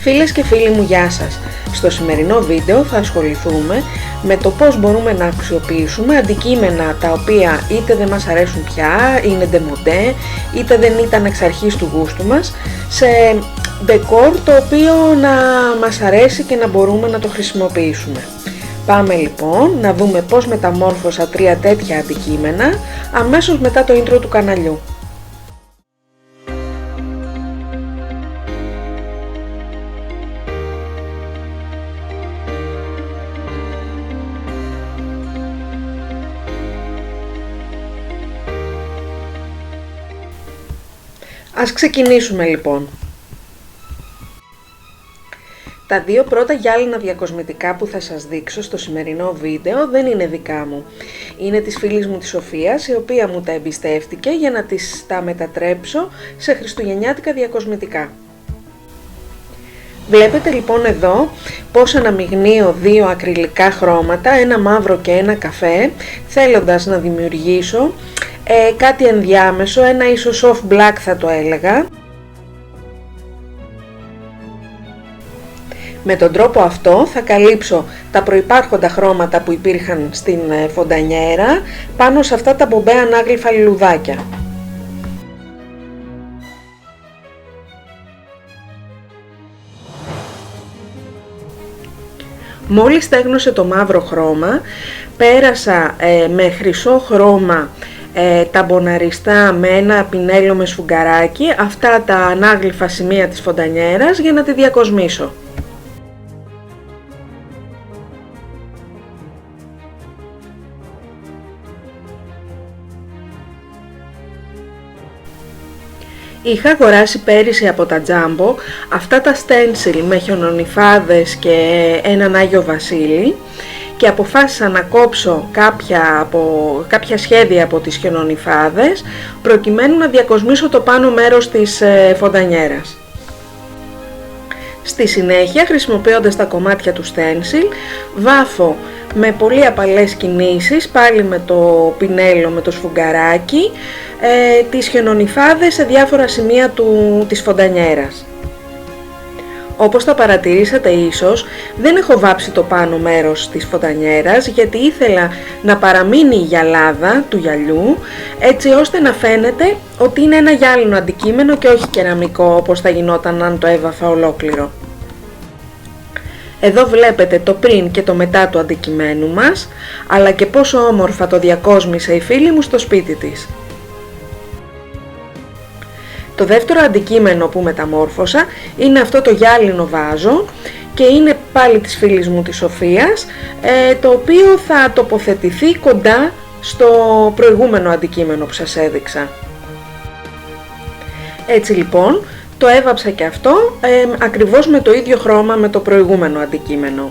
Φίλες και φίλοι μου, γεια σας! Στο σημερινό βίντεο θα ασχοληθούμε με το πώς μπορούμε να αξιοποιήσουμε αντικείμενα τα οποία είτε δεν μας αρέσουν πια, είναι ντεμοντέ, είτε δεν ήταν εξ αρχής του γούστου μας, σε ντεκόρ το οποίο να μας αρέσει και να μπορούμε να το χρησιμοποιήσουμε. Πάμε λοιπόν να δούμε πώς μεταμόρφωσα 3 τέτοια αντικείμενα αμέσως μετά το intro του καναλιού. Ας ξεκινήσουμε λοιπόν. Τα δύο πρώτα γυάλινα διακοσμητικά που θα σας δείξω στο σημερινό βίντεο δεν είναι δικά μου. Είναι της φίλης μου της Σοφίας, η οποία μου τα εμπιστεύτηκε για να τα μετατρέψω σε χριστουγεννιάτικα διακοσμητικά. Βλέπετε λοιπόν εδώ πώς αναμειγνύω δύο ακριλικά χρώματα, ένα μαύρο και ένα καφέ, θέλοντας να δημιουργήσω κάτι ενδιάμεσο, ένα ίσως off black θα το έλεγα. Με τον τρόπο αυτό θα καλύψω τα προϋπάρχοντα χρώματα που υπήρχαν στην φοντανιέρα πάνω σε αυτά τα μπομπέ ανάγλυφα λουλουδάκια. Μόλις στέγνωσε το μαύρο χρώμα, πέρασα με χρυσό χρώμα τα μποναριστά με ένα πινέλο με σφουγγαράκι, αυτά τα ανάγλυφα σημεία της φοντανιέρας για να τη διακοσμήσω. Είχα αγοράσει πέρυσι από τα Jumbo αυτά τα stencil με χιονονυφάδες και έναν Άγιο Βασίλη και αποφάσισα να κόψω κάποια σχέδια από τις χιονονυφάδες προκειμένου να διακοσμήσω το πάνω μέρος της φοντανιέρας. Στη συνέχεια, χρησιμοποιώντας τα κομμάτια του stencil, βάφω με πολύ απαλές κινήσεις, πάλι με το πινέλο με το σφουγγαράκι, τις χιονονυφάδες σε διάφορα σημεία της φοντανιέρας. Όπως θα παρατηρήσατε ίσως, δεν έχω βάψει το πάνω μέρος της φοντανιέρας γιατί ήθελα να παραμείνει η γυαλάδα του γυαλιού, έτσι ώστε να φαίνεται ότι είναι ένα γυάλινο αντικείμενο και όχι κεραμικό όπως θα γινόταν αν το έβαφα ολόκληρο. Εδώ βλέπετε το πριν και το μετά του αντικειμένου μας, αλλά και πόσο όμορφα το διακόσμησε η φίλη μου στο σπίτι της. Το δεύτερο αντικείμενο που μεταμόρφωσα είναι αυτό το γυάλινο βάζο και είναι πάλι της φίλης μου της Σοφίας, το οποίο θα τοποθετηθεί κοντά στο προηγούμενο αντικείμενο που σας έδειξα. Έτσι λοιπόν το έβαψα και αυτό ακριβώς με το ίδιο χρώμα με το προηγούμενο αντικείμενο.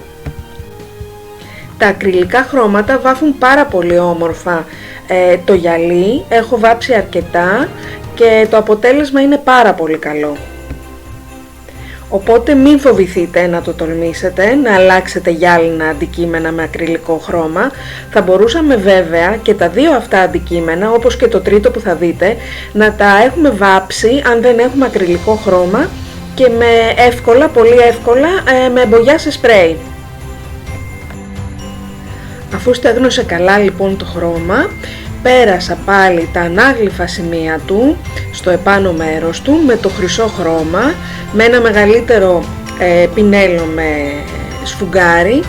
Τα ακριλικά χρώματα βάφουν πάρα πολύ όμορφα το γυαλί, έχω βάψει αρκετά και το αποτέλεσμα είναι πάρα πολύ καλό. Οπότε μην φοβηθείτε να το τολμήσετε, να αλλάξετε γυάλινα αντικείμενα με ακριλικό χρώμα. Θα μπορούσαμε βέβαια και τα δύο αυτά αντικείμενα, όπως και το τρίτο που θα δείτε, να τα έχουμε βάψει αν δεν έχουμε ακριλικό χρώμα και πολύ εύκολα με εμπογιά σε σπρέι. Αφού στέγνωσε καλά λοιπόν το χρώμα, πέρασα πάλι τα ανάγλυφα σημεία του στο επάνω μέρος του με το χρυσό χρώμα, με ένα μεγαλύτερο πινέλο με σφουγγάρι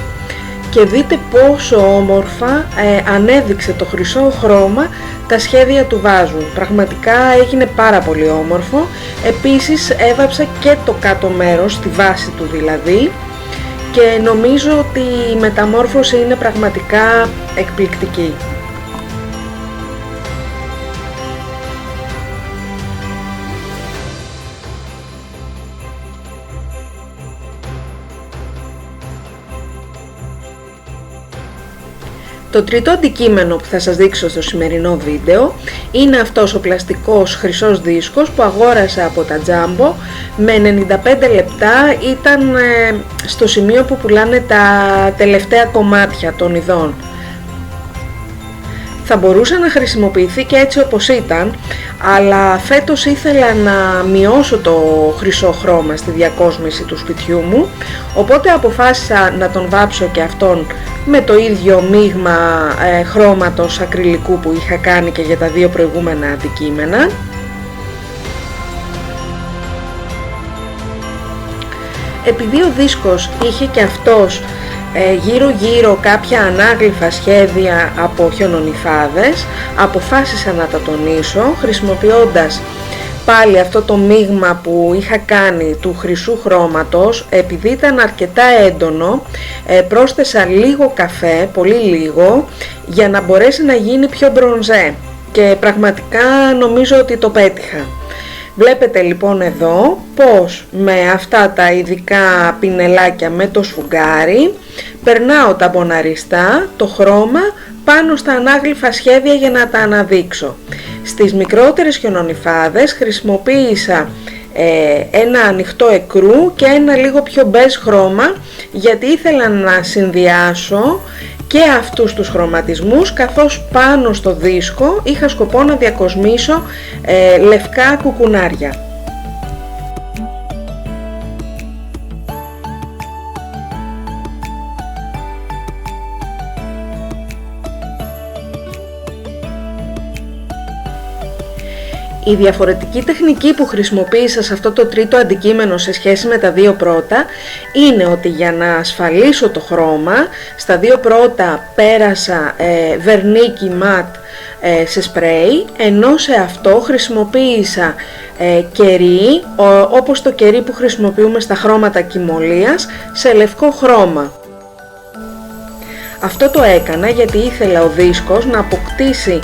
και δείτε πόσο όμορφα ανέδειξε το χρυσό χρώμα τα σχέδια του βάζου. Πραγματικά έγινε πάρα πολύ όμορφο. Επίσης έβαψα και το κάτω μέρος, τη βάση του δηλαδή, και νομίζω ότι η μεταμόρφωση είναι πραγματικά εκπληκτική. Το τρίτο αντικείμενο που θα σας δείξω στο σημερινό βίντεο είναι αυτός ο πλαστικός χρυσός δίσκος που αγόρασα από τα Jumbo με 95 λεπτά, ήταν στο σημείο που πουλάνε τα τελευταία κομμάτια των ειδών. Θα μπορούσε να χρησιμοποιηθεί και έτσι όπως ήταν, αλλά φέτος ήθελα να μειώσω το χρυσό χρώμα στη διακόσμηση του σπιτιού μου, οπότε αποφάσισα να τον βάψω και αυτόν με το ίδιο μείγμα χρώματος ακριλικού που είχα κάνει και για τα δύο προηγούμενα αντικείμενα. Επειδή ο δίσκος είχε και αυτός γύρω γύρω κάποια ανάγλυφα σχέδια από χιονονυφάδες, αποφάσισα να τα τονίσω χρησιμοποιώντας πάλι αυτό το μείγμα που είχα κάνει του χρυσού χρώματος. Επειδή ήταν αρκετά έντονο, πρόσθεσα λίγο καφέ, πολύ λίγο, για να μπορέσει να γίνει πιο μπρονζέ, και πραγματικά νομίζω ότι το πέτυχα. Βλέπετε λοιπόν εδώ πως με αυτά τα ειδικά πινελάκια με το σφουγγάρι περνάω ταμποναριστά το χρώμα πάνω στα ανάγλυφα σχέδια για να τα αναδείξω. Στις μικρότερες χιονονυφάδες χρησιμοποίησα ένα ανοιχτό εκρού και ένα λίγο πιο μπέζ χρώμα, γιατί ήθελα να συνδυάσω και αυτούς τους χρωματισμούς, καθώς πάνω στο δίσκο είχα σκοπό να διακοσμήσω λευκά κουκουνάρια. Η διαφορετική τεχνική που χρησιμοποίησα σε αυτό το τρίτο αντικείμενο σε σχέση με τα δύο πρώτα είναι ότι για να ασφαλίσω το χρώμα, στα δύο πρώτα πέρασα βερνίκι ματ σε σπρέι, ενώ σε αυτό χρησιμοποίησα κερί, όπως το κερί που χρησιμοποιούμε στα χρώματα κυμολίας, σε λευκό χρώμα. Αυτό το έκανα γιατί ήθελα ο δίσκος να αποκτήσει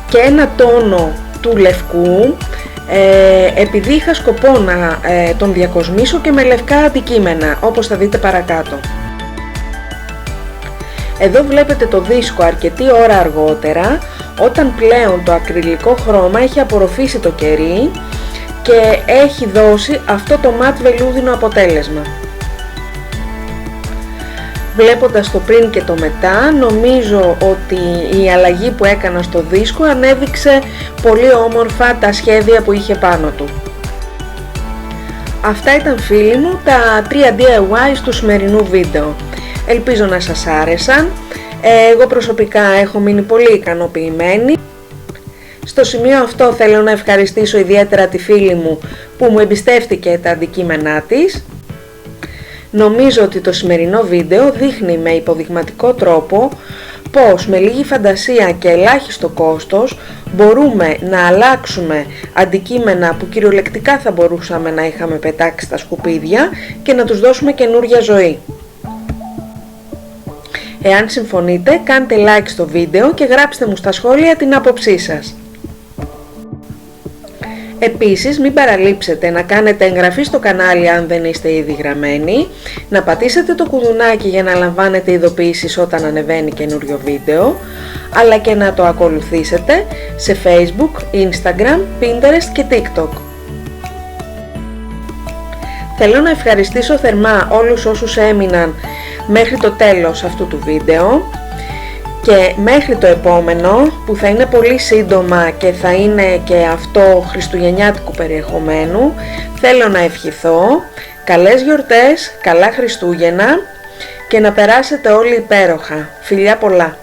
και ένα τόνο του λευκού, επειδή είχα σκοπό να τον διακοσμήσω και με λευκά αντικείμενα, όπως θα δείτε παρακάτω. Εδώ βλέπετε το δίσκο αρκετή ώρα αργότερα, όταν πλέον το ακριλικό χρώμα έχει απορροφήσει το κερί και έχει δώσει αυτό το ματ βελούδινο αποτέλεσμα. Βλέποντας το πριν και το μετά, νομίζω ότι η αλλαγή που έκανα στο δίσκο ανέδειξε πολύ όμορφα τα σχέδια που είχε πάνω του. Αυτά ήταν, φίλοι μου, τα 3 DIY του σημερινού βίντεο. Ελπίζω να σας άρεσαν. Εγώ προσωπικά έχω μείνει πολύ ικανοποιημένη. Στο σημείο αυτό θέλω να ευχαριστήσω ιδιαίτερα τη φίλη μου που μου εμπιστεύτηκε τα αντικείμενά της. Νομίζω ότι το σημερινό βίντεο δείχνει με υποδειγματικό τρόπο πως με λίγη φαντασία και ελάχιστο κόστος μπορούμε να αλλάξουμε αντικείμενα που κυριολεκτικά θα μπορούσαμε να είχαμε πετάξει στα σκουπίδια και να τους δώσουμε καινούρια ζωή. Εάν συμφωνείτε, κάντε like στο βίντεο και γράψτε μου στα σχόλια την άποψή σας. Επίσης, μην παραλείψετε να κάνετε εγγραφή στο κανάλι αν δεν είστε ήδη γραμμένοι, να πατήσετε το κουδουνάκι για να λαμβάνετε ειδοποιήσεις όταν ανεβαίνει καινούριο βίντεο, αλλά και να το ακολουθήσετε σε Facebook, Instagram, Pinterest και TikTok. Θέλω να ευχαριστήσω θερμά όλους όσους έμειναν μέχρι το τέλος αυτού του βίντεο. Και μέχρι το επόμενο, που θα είναι πολύ σύντομα και θα είναι και αυτό χριστουγεννιάτικου περιεχομένου, θέλω να ευχηθώ καλές γιορτές, καλά Χριστούγεννα και να περάσετε όλοι υπέροχα. Φιλιά πολλά!